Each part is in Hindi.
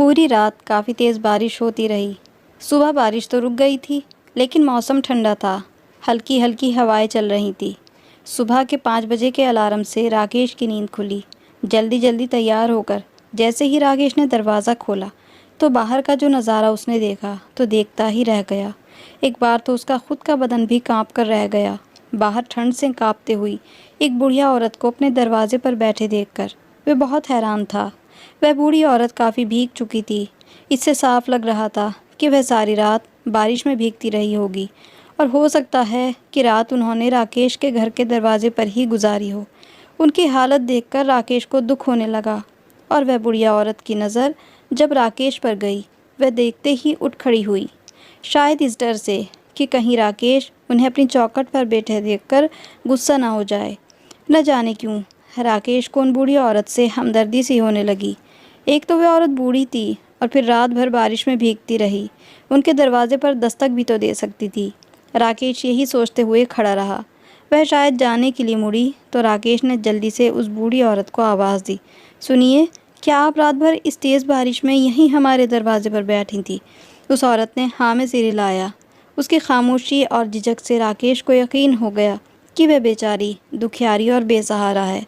पूरी रात काफ़ी तेज़ बारिश होती रही। सुबह बारिश तो रुक गई थी, लेकिन मौसम ठंडा था। हल्की हल्की हवाएं चल रही थी। सुबह के 5 बजे के अलार्म से राकेश की नींद खुली। जल्दी जल्दी तैयार होकर जैसे ही राकेश ने दरवाज़ा खोला तो बाहर का जो नज़ारा उसने देखा तो देखता ही रह गया। एक बार तो उसका खुद का बदन भी कांप कर रह गया। बाहर ठंड से कांपते हुई एक बुढ़िया औरत को अपने दरवाजे पर बैठे देखकर वह बहुत हैरान था। वह बूढ़ी औरत काफ़ी भीग चुकी थी। इससे साफ लग रहा था कि वह सारी रात बारिश में भीगती रही होगी और हो सकता है कि रात उन्होंने राकेश के घर के दरवाजे पर ही गुजारी हो। उनकी हालत देखकर राकेश को दुख होने लगा और वह बुढ़िया औरत की नज़र जब राकेश पर गई, वह देखते ही उठ खड़ी हुई, शायद इस डर से कि कहीं राकेश उन्हें अपनी चौखट पर बैठे देखकर गुस्सा ना हो जाए। न जाने क्यों राकेश को उन बूढ़ी औरत से हमदर्दी सी होने लगी। एक तो वह औरत बूढ़ी थी और फिर रात भर बारिश में भीगती रही। उनके दरवाजे पर दस्तक भी तो दे सकती थी। राकेश यही सोचते हुए खड़ा रहा। वह शायद जाने के लिए मुड़ी तो राकेश ने जल्दी से उस बूढ़ी औरत को आवाज़ दी, सुनिए, क्या आप रात भर इस तेज़ बारिश में यहीं हमारे दरवाजे पर बैठी थी? उस औरत ने हाँ में सिर हिलाया। उसकी खामोशी और झिझक से राकेश को यकीन हो गया कि वह बेचारी दुखियारी और बेसहारा है।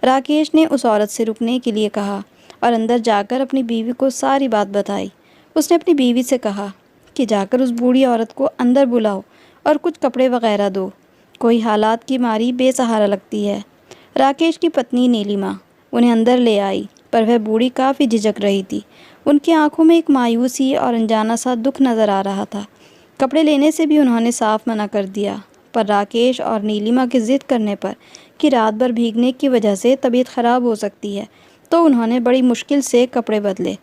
राकेश ने उस औरत से रुकने के लिए कहा और अंदर जाकर अपनी बीवी को सारी बात बताई। उसने अपनी बीवी से कहा कि जाकर उस बूढ़ी औरत को अंदर बुलाओ और कुछ कपड़े वगैरह दो, कोई हालात की मारी बेसहारा लगती है। राकेश की पत्नी नीलिमा उन्हें अंदर ले आई, पर वह बूढ़ी काफ़ी झिझक रही थी। उनकी आंखों में एक मायूसी और अनजाना सा दुख नज़र आ रहा था। कपड़े लेने से भी उन्होंने साफ मना कर दिया, पर राकेश और नीलिमा के ज़िद करने पर कि रात भर भीगने की वजह से तबीयत ख़राब हो सकती है, तो उन्होंने बड़ी मुश्किल से कपड़े बदले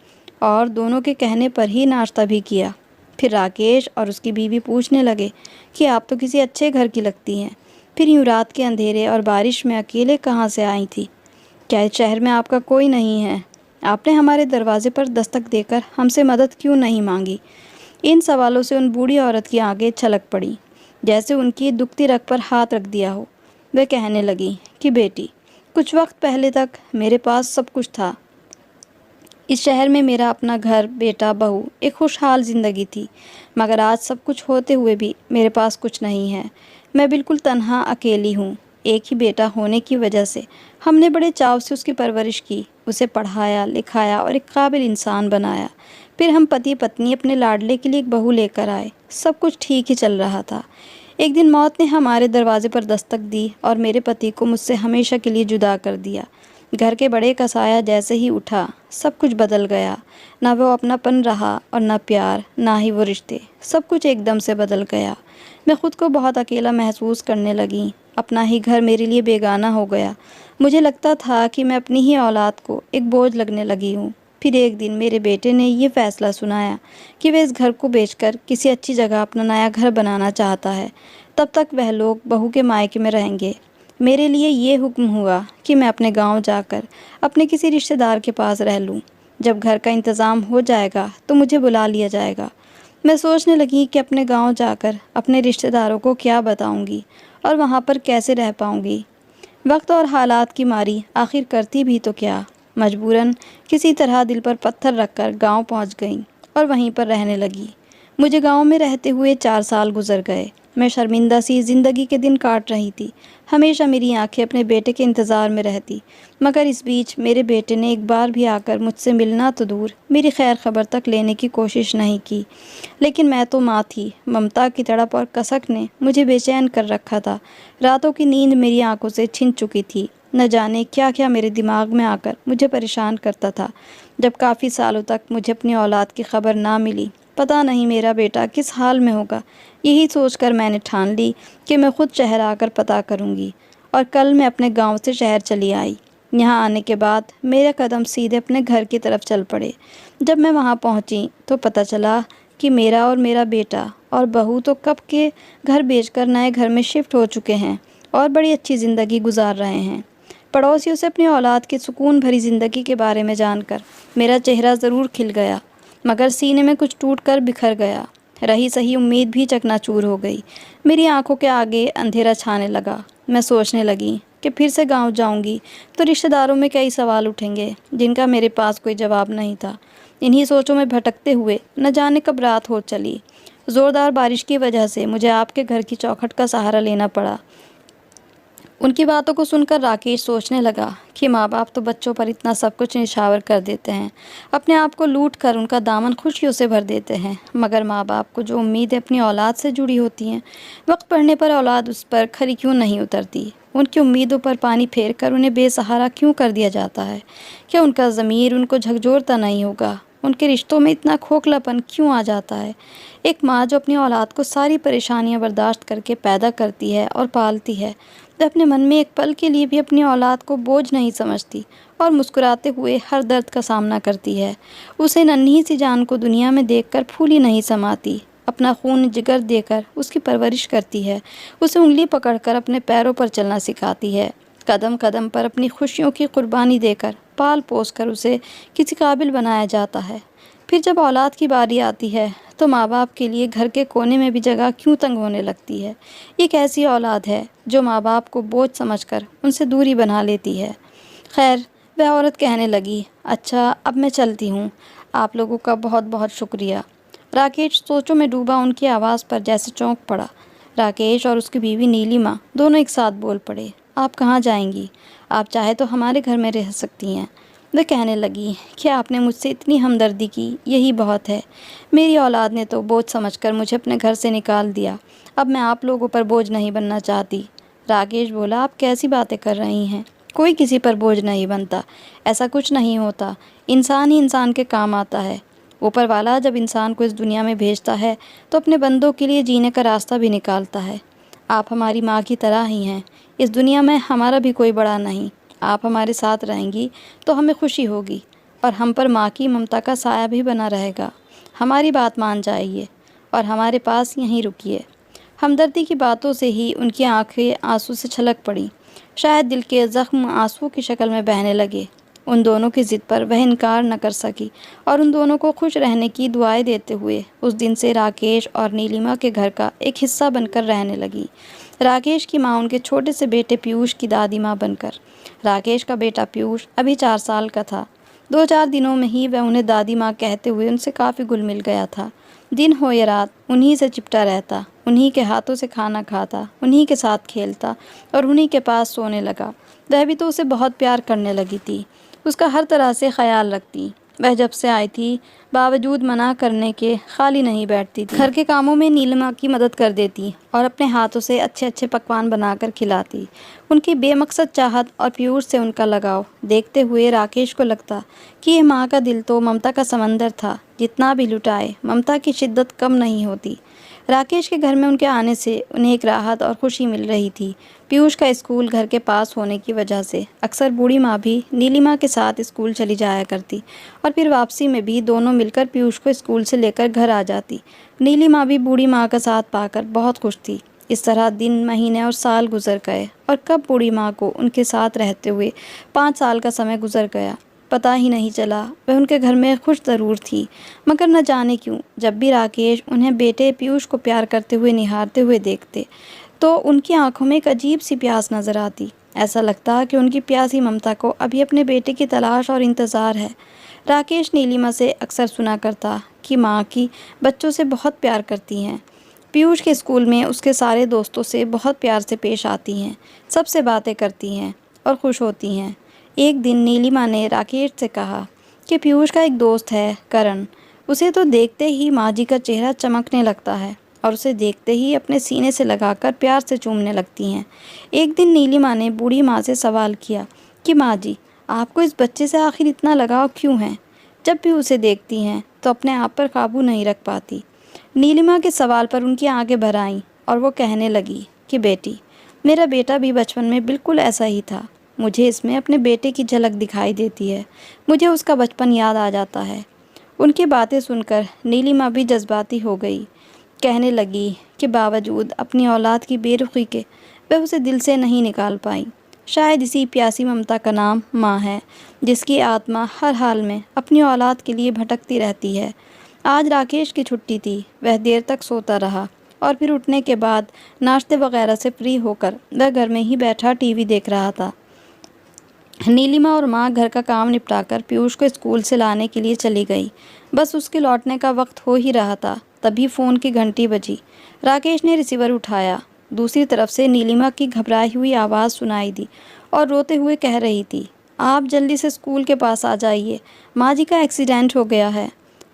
और दोनों के कहने पर ही नाश्ता भी किया। फिर राकेश और उसकी बीवी पूछने लगे कि आप तो किसी अच्छे घर की लगती हैं, फिर यूँ रात के अंधेरे और बारिश में अकेले कहाँ से आई थी? क्या इस शहर में आपका कोई नहीं है? आपने हमारे दरवाजे पर दस्तक देकर हमसे मदद क्यों नहीं मांगी? इन सवालों से उन बूढ़ी औरत की आंखें छलक पड़ी, जैसे उनकी दुखती रग पर हाथ रख दिया हो। वह कहने लगी कि बेटी, कुछ वक्त पहले तक मेरे पास सब कुछ था। इस शहर में मेरा अपना घर, बेटा, बहू, एक खुशहाल ज़िंदगी थी, मगर आज सब कुछ होते हुए भी मेरे पास कुछ नहीं है। मैं बिल्कुल तन्हा अकेली हूँ। एक ही बेटा होने की वजह से हमने बड़े चाव से उसकी परवरिश की, उसे पढ़ाया लिखाया और एक काबिल इंसान बनाया। फिर हम पति पत्नी अपने लाडले के लिए एक बहू लेकर आए। सब कुछ ठीक ही चल रहा था। एक दिन मौत ने हमारे दरवाजे पर दस्तक दी और मेरे पति को मुझसे हमेशा के लिए जुदा कर दिया। घर के बड़े का साया जैसे ही उठा, सब कुछ बदल गया। ना वो अपनापन रहा और ना प्यार, ना ही वो रिश्ते। सब कुछ एकदम से बदल गया। मैं खुद को बहुत अकेला महसूस करने लगी। अपना ही घर मेरे लिए बेगाना हो गया। मुझे लगता था कि मैं अपनी ही औलाद को एक बोझ लगने लगी हूँ। फिर एक दिन मेरे बेटे ने ये फ़ैसला सुनाया कि वह इस घर को बेचकर किसी अच्छी जगह अपना नया घर बनाना चाहता है। तब तक वह लोग बहू के मायके में रहेंगे। मेरे लिए ये हुक्म हुआ कि मैं अपने गांव जाकर अपने किसी रिश्तेदार के पास रह लूं। जब घर का इंतज़ाम हो जाएगा तो मुझे बुला लिया जाएगा। मैं सोचने लगी कि अपने गांव जाकर अपने रिश्तेदारों को क्या बताऊंगी और वहां पर कैसे रह पाऊंगी। वक्त और हालात की मारी आखिर करती भी तो क्या, मजबूरन किसी तरह दिल पर पत्थर रखकर गांव पहुंच गई और वहीं पर रहने लगी। मुझे गांव में रहते हुए 4 साल गुजर गए। मैं शर्मिंदा सी ज़िंदगी के दिन काट रही थी। हमेशा मेरी आंखें अपने बेटे के इंतज़ार में रहती, मगर इस बीच मेरे बेटे ने एक बार भी आकर मुझसे मिलना तो दूर मेरी खैर खबर तक लेने की कोशिश नहीं की। लेकिन मैं तो माँ थी। ममता की तड़प और कसक ने मुझे बेचैन कर रखा था। रातों की नींद मेरी आंखों से छिन चुकी थी। न जाने क्या क्या मेरे दिमाग में आकर मुझे परेशान करता था। जब काफ़ी सालों तक मुझे अपनी औलाद की खबर ना मिली, पता नहीं मेरा बेटा किस हाल में होगा। यही सोचकर मैंने ठान ली कि मैं खुद शहर आकर पता करूंगी। और कल मैं अपने गांव से शहर चली आई। यहाँ आने के बाद मेरे कदम सीधे अपने घर की तरफ चल पड़े। जब मैं वहाँ पहुँची तो पता चला कि मेरा और मेरा बेटा और बहू तो कब के घर बेचकर नए घर में शिफ्ट हो चुके हैं और बड़ी अच्छी ज़िंदगी गुजार रहे हैं। पड़ोसियों से अपनी औलाद की सुकून भरी ज़िंदगी के बारे में जानकर मेरा चेहरा ज़रूर खिल गया, मगर सीने में कुछ टूट कर बिखर गया। रही सही उम्मीद भी चकनाचूर हो गई। मेरी आंखों के आगे अंधेरा छाने लगा। मैं सोचने लगी कि फिर से गांव जाऊंगी तो रिश्तेदारों में कई सवाल उठेंगे जिनका मेरे पास कोई जवाब नहीं था। इन्हीं सोचों में भटकते हुए न जाने कब रात हो चली। ज़ोरदार बारिश की वजह से मुझे आपके घर की चौखट का सहारा लेना पड़ा। उनकी बातों को सुनकर राकेश सोचने लगा कि माँ बाप तो बच्चों पर इतना सब कुछ निछावर कर देते हैं, अपने आप को लूट कर उनका दामन खुशियों से भर देते हैं, मगर माँ बाप को जो उम्मीदें अपनी औलाद से जुड़ी होती हैं, वक्त पड़ने पर औलाद उस पर खरी क्यों नहीं उतरती? उनकी उम्मीदों पर पानी फेर कर उन्हें बेसहारा क्यों कर दिया जाता है? क्या उनका ज़मीर उनको झकझोरता नहीं होगा? उनके रिश्तों में इतना खोखलापन क्यों आ जाता है? एक माँ जो अपनी औलाद को सारी परेशानियां बर्दाश्त करके पैदा करती है और पालती है, वह अपने मन में एक पल के लिए भी अपनी औलाद को बोझ नहीं समझती और मुस्कुराते हुए हर दर्द का सामना करती है। उसे नन्ही सी जान को दुनिया में देखकर फूली नहीं समाती, अपना खून जिगर देकर उसकी परवरिश करती है, उसे उंगली पकड़कर अपने पैरों पर चलना सिखाती है, कदम कदम पर अपनी खुशियों की कुर्बानी देकर पाल पोस कर उसे किसी काबिल बनाया जाता है। फिर जब औलाद की बारी आती है तो माँ बाप के लिए घर के कोने में भी जगह क्यों तंग होने लगती है? एक ऐसी औलाद है जो माँ बाप को बोझ समझकर उनसे दूरी बना लेती है। खैर, वह औरत कहने लगी, अच्छा अब मैं चलती हूँ, आप लोगों का बहुत बहुत शुक्रिया। राकेश सोचों में डूबा उनकी आवाज़ पर जैसे चौंक पड़ा। राकेश और उसकी बीवी नीलिमा दोनों एक साथ बोल पड़े, आप कहाँ जाएंगी? आप चाहे तो हमारे घर में रह सकती हैं। वह कहने लगी कि आपने मुझसे इतनी हमदर्दी की, यही बहुत है। मेरी औलाद ने तो बोझ समझकर मुझे अपने घर से निकाल दिया, अब मैं आप लोगों पर बोझ नहीं बनना चाहती। राकेश बोला, आप कैसी बातें कर रही हैं? कोई किसी पर बोझ नहीं बनता, ऐसा कुछ नहीं होता। इंसान ही इंसान के काम आता है। ऊपर वाला जब इंसान को इस दुनिया में भेजता है तो अपने बंदों के लिए जीने का रास्ता भी निकालता है। आप हमारी माँ की तरह ही हैं। इस दुनिया में हमारा भी कोई बड़ा नहीं। आप हमारे साथ रहेंगी तो हमें खुशी होगी और हम पर माँ की ममता का साया भी बना रहेगा। हमारी बात मान जाइए और हमारे पास यहीं रुकिए। हमदर्दी की बातों से ही उनकी आंखें आंसू से छलक पड़ी। शायद दिल के ज़ख्म आंसुओं की शक्ल में बहने लगे। उन दोनों की ज़िद पर वह इनकार न कर सकी और उन दोनों को खुश रहने की दुआएं देते हुए उस दिन से राकेश और नीलिमा के घर का एक हिस्सा बनकर रहने लगी। राकेश की माँ उनके छोटे से बेटे पीयूष की दादी माँ बनकर। राकेश का बेटा पीयूष अभी 4 साल का था। 2-4 दिनों में ही वह उन्हें दादी माँ कहते हुए उनसे काफ़ी घुल मिल गया था। दिन हो या रात उन्हीं से चिपटा रहता, उन्हीं के हाथों से खाना खाता, उन्हीं के साथ खेलता और उन्हीं के पास सोने लगा। वह भी तो उसे बहुत प्यार करने लगी थी, उसका हर तरह से ख्याल रखती। वह जब से आई थी बावजूद मना करने के खाली नहीं बैठती थी। घर के कामों में नीलिमा की मदद कर देती और अपने हाथों से अच्छे अच्छे पकवान बनाकर खिलाती। उनकी बेमकसद चाहत और पीयूष से उनका लगाव देखते हुए राकेश को लगता कि यह माँ का दिल तो ममता का समंदर था, जितना भी लुटाए ममता की शिद्दत कम नहीं होती। राकेश के घर में उनके आने से उन्हें एक राहत और खुशी मिल रही थी। पीयूष का स्कूल घर के पास होने की वजह से अक्सर बूढ़ी माँ भी नीलिमा के साथ स्कूल चली जाया करती और फिर वापसी में भी दोनों मिलकर पीयूष को स्कूल से लेकर घर आ जाती। नीलिमा भी बूढ़ी माँ का साथ पाकर बहुत खुश थी। इस तरह दिन, महीने और साल गुजर गए और कब बूढ़ी माँ को उनके साथ रहते हुए 5 साल का समय गुजर गया, पता ही नहीं चला। वह उनके घर में खुश ज़रूर थी, मगर न जाने क्यों जब भी राकेश उन्हें बेटे पीयूष को प्यार करते हुए निहारते हुए देखते तो उनकी आंखों में एक अजीब सी प्यास नज़र आती। ऐसा लगता कि उनकी प्यासी ममता को अभी अपने बेटे की तलाश और इंतज़ार है। राकेश नीलिमा से अक्सर सुना करता कि माँ की बच्चों से बहुत प्यार करती हैं। पीयूष के स्कूल में उसके सारे दोस्तों से बहुत प्यार से पेश आती हैं, सबसे बातें करती हैं और खुश होती हैं। एक दिन नीलिमा ने राकेश से कहा कि पीयूष का एक दोस्त है करण, उसे तो देखते ही माँ जी का चेहरा चमकने लगता है और उसे देखते ही अपने सीने से लगाकर प्यार से चूमने लगती हैं। एक दिन नीलिमा ने बूढ़ी माँ से सवाल किया कि माँ जी, आपको इस बच्चे से आखिर इतना लगाव क्यों है? जब भी उसे देखती हैं तो अपने आप पर काबू नहीं रख पाती। नीलिमा के सवाल पर उनकी आंखें भर आईं और वो कहने लगी कि बेटी, मेरा बेटा भी बचपन में बिल्कुल ऐसा ही था। मुझे इसमें अपने बेटे की झलक दिखाई देती है, मुझे उसका बचपन याद आ जाता है। उनकी बातें सुनकर नीलिमा भी जज्बाती हो गई। कहने लगी कि बावजूद अपनी औलाद की बेरुखी के वह उसे दिल से नहीं निकाल पाई। शायद इसी प्यासी ममता का नाम माँ है, जिसकी आत्मा हर हाल में अपनी औलाद के लिए भटकती रहती है। आज राकेश की छुट्टी थी, वह देर तक सोता रहा और फिर उठने के बाद नाश्ते वगैरह से फ्री होकर वह घर में ही बैठा टीवी देख रहा था। नीलिमा और माँ घर का काम निपटाकर पीयूष को स्कूल से लाने के लिए चली गई। बस उसके लौटने का वक्त हो ही रहा था, तभी फ़ोन की घंटी बजी। राकेश ने रिसीवर उठाया। दूसरी तरफ से नीलिमा की घबराई हुई आवाज़ सुनाई दी और रोते हुए कह रही थी, आप जल्दी से स्कूल के पास आ जाइए, माँ जी का एक्सीडेंट हो गया है।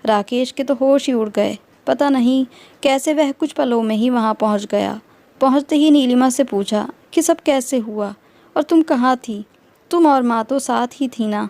राकेश के तो होश ही उड़ गए। पता नहीं कैसे वह कुछ पलों में ही वहाँ पहुँच गया। पहुँचते ही नीलिमा से पूछा कि सब कैसे हुआ और तुम कहाँ थी? तुम और माँ तो साथ ही थी ना?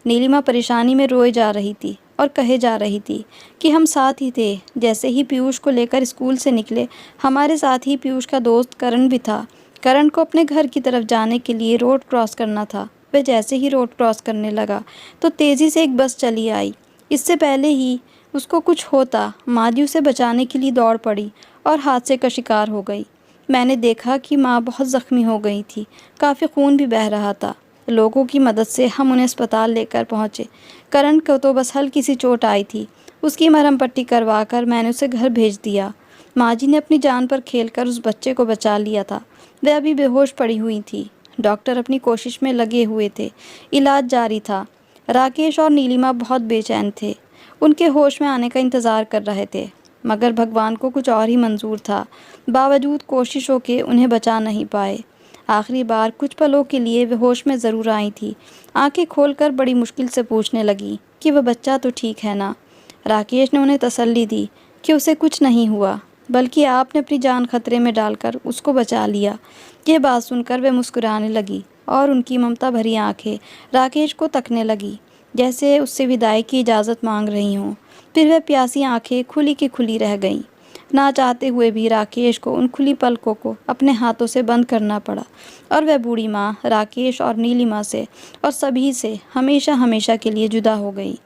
नीलिमा परेशानी में रोए जा रही थी और कहे जा रही थी कि हम साथ ही थे। जैसे ही पीयूष को लेकर स्कूल से निकले, हमारे साथ ही पीयूष का दोस्त करण भी था। करण को अपने घर की तरफ जाने के लिए रोड क्रॉस करना था। वह जैसे ही रोड क्रॉस करने लगा तो तेज़ी से एक बस चली आई। इससे पहले ही उसको कुछ होता, माँ जी उसे बचाने के लिए दौड़ पड़ी और हादसे का शिकार हो गई। मैंने देखा कि माँ बहुत ज़ख्मी हो गई थी, काफ़ी खून भी बह रहा था। लोगों की मदद से हम उन्हें अस्पताल लेकर पहुँचे। करण को तो बस हल्की सी चोट आई थी। उसकी मरहम पट्टी करवा कर मैंने उसे घर भेज दिया। माँ जी ने अपनी जान पर खेलकर उस बच्चे को बचा लिया था। वह अभी बेहोश पड़ी हुई थी। डॉक्टर अपनी कोशिश में लगे हुए थे। इलाज जारी था। राकेश और नीलिमा बहुत बेचैन थे। उनके होश में आने का इंतज़ार कर रहे थे, मगर भगवान को कुछ और ही मंजूर था। बावजूद कोशिशों के उन्हें बचा नहीं पाए। आखिरी बार कुछ पलों के लिए वे होश में ज़रूर आई थी। आंखें खोलकर बड़ी मुश्किल से पूछने लगी कि वह बच्चा तो ठीक है ना। राकेश ने उन्हें तसल्ली दी कि उसे कुछ नहीं हुआ, बल्कि आपने अपनी जान खतरे में डालकर उसको बचा लिया। ये बात सुनकर वे मुस्कुराने लगी और उनकी ममता भरी आंखें राकेश को तकने लगी, जैसे उससे विदाई की इजाज़त मांग रही हों। फिर वह प्यासी आंखें खुली की खुली रह गईं। ना चाहते हुए भी राकेश को उन खुली पलकों को अपने हाथों से बंद करना पड़ा और वह बूढ़ी माँ राकेश और नीलिमा से और सभी से हमेशा हमेशा के लिए जुदा हो गई।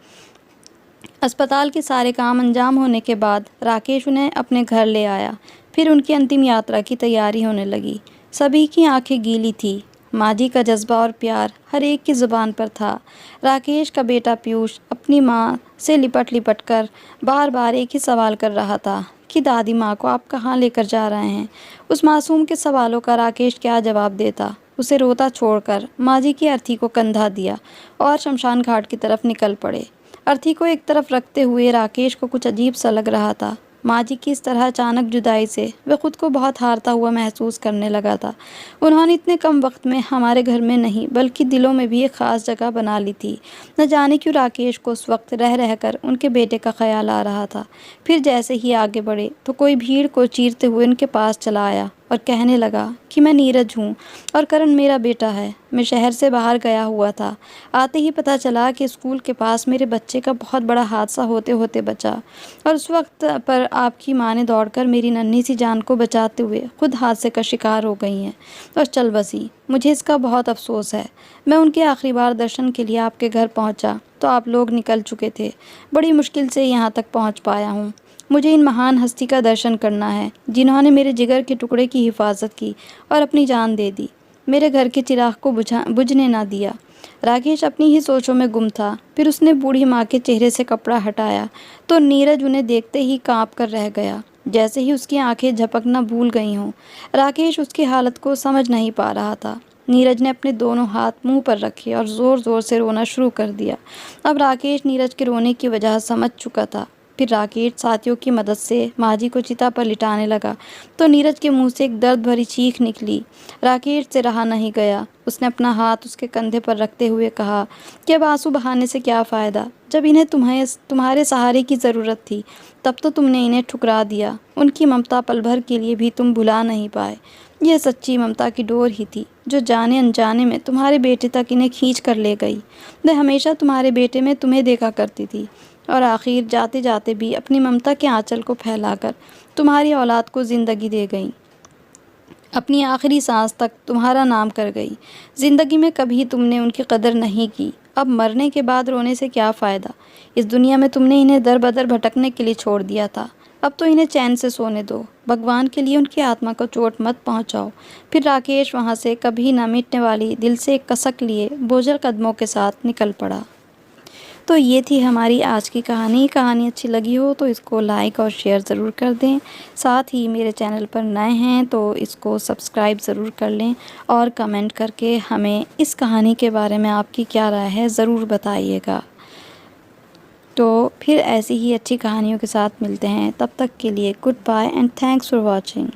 अस्पताल के सारे काम अंजाम होने के बाद राकेश उन्हें अपने घर ले आया। फिर उनकी अंतिम यात्रा की तैयारी होने लगी। सभी की आंखें गीली थी। माँ जी का जज्बा और प्यार हर एक की ज़ुबान पर था। राकेश का बेटा पीयूष अपनी माँ से लिपट लिपट कर बार बार एक ही सवाल कर रहा था कि दादी माँ को आप कहाँ लेकर जा रहे हैं। उस मासूम के सवालों का राकेश क्या जवाब देता। उसे रोता छोड़कर माँ जी की अर्थी को कंधा दिया और शमशान घाट की तरफ निकल पड़े। अर्थी को एक तरफ रखते हुए राकेश को कुछ अजीब सा लग रहा था। माँ जी की इस तरह अचानक जुदाई से वह खुद को बहुत हारता हुआ महसूस करने लगा था। उन्होंने इतने कम वक्त में हमारे घर में नहीं बल्कि दिलों में भी एक ख़ास जगह बना ली थी। न जाने क्यों राकेश को उस वक्त रह रहकर उनके बेटे का ख्याल आ रहा था। फिर जैसे ही आगे बढ़े तो कोई भीड़ को चीरते हुए उनके पास चला आया और कहने लगा कि मैं नीरज हूँ और करण मेरा बेटा है। मैं शहर से बाहर गया हुआ था। आते ही पता चला कि स्कूल के पास मेरे बच्चे का बहुत बड़ा हादसा होते होते बचा और उस वक्त पर आपकी माँ ने दौड़कर मेरी नन्ही सी जान को बचाते हुए खुद हादसे का शिकार हो गई हैं और चल बसी। मुझे इसका बहुत अफसोस है। मैं उनके आखिरी बार दर्शन के लिए आपके घर पहुँचा तो आप लोग निकल चुके थे। बड़ी मुश्किल से यहाँ तक पहुँच पाया हूँ। मुझे इन महान हस्ती का दर्शन करना है जिन्होंने मेरे जिगर के टुकड़े की हिफाजत की और अपनी जान दे दी, मेरे घर के चिराग को बुझने ना दिया। राकेश अपनी ही सोचों में गुम था। फिर उसने बूढ़ी माँ के चेहरे से कपड़ा हटाया तो नीरज उन्हें देखते ही कांप कर रह गया, जैसे ही उसकी आंखें झपकना भूल गई हों। राकेश उसकी हालत को समझ नहीं पा रहा था। नीरज ने अपने दोनों हाथ मुंह पर रखे और ज़ोर ज़ोर से रोना शुरू कर दिया। अब राकेश नीरज के रोने की वजह समझ चुका था। फिर राकेश साथियों की मदद से माँ जी को चिता पर लिटाने लगा तो नीरज के मुंह से एक दर्द भरी चीख निकली। राकेश से रहा नहीं गया। उसने अपना हाथ उसके कंधे पर रखते हुए कहा कि अब आंसू बहाने से क्या फ़ायदा। जब इन्हें तुम्हारे सहारे की ज़रूरत थी तब तो तुमने इन्हें ठुकरा दिया। उनकी ममता पल भर के लिए भी तुम भुला नहीं पाए। यह सच्ची ममता की डोर ही थी जो जाने अनजाने में तुम्हारे बेटे तक इन्हें खींच कर ले गई। वह हमेशा तुम्हारे बेटे में तुम्हें देखा करती थी और आखिर जाते जाते भी अपनी ममता के आंचल को फैलाकर तुम्हारी औलाद को ज़िंदगी दे गई। अपनी आखिरी सांस तक तुम्हारा नाम कर गई। ज़िंदगी में कभी तुमने उनकी कदर नहीं की। अब मरने के बाद रोने से क्या फ़ायदा। इस दुनिया में तुमने इन्हें दर बदर भटकने के लिए छोड़ दिया था। अब तो इन्हें चैन से सोने दो। भगवान के लिए उनकी आत्मा को चोट मत पहुंचाओ। फिर राकेश वहां से कभी न मिटने वाली दिल से एक कसक लिए बोझल कदमों के साथ निकल पड़ा। दोस्तों ये थी हमारी आज की कहानी। कहानी अच्छी लगी हो तो इसको लाइक और शेयर ज़रूर कर दें। साथ ही मेरे चैनल पर नए हैं तो इसको सब्सक्राइब ज़रूर कर लें और कमेंट करके हमें इस कहानी के बारे में आपकी क्या राय है ज़रूर बताइएगा। तो फिर ऐसी ही अच्छी कहानियों के साथ मिलते हैं, तब तक के लिए goodbye and thanks for watching.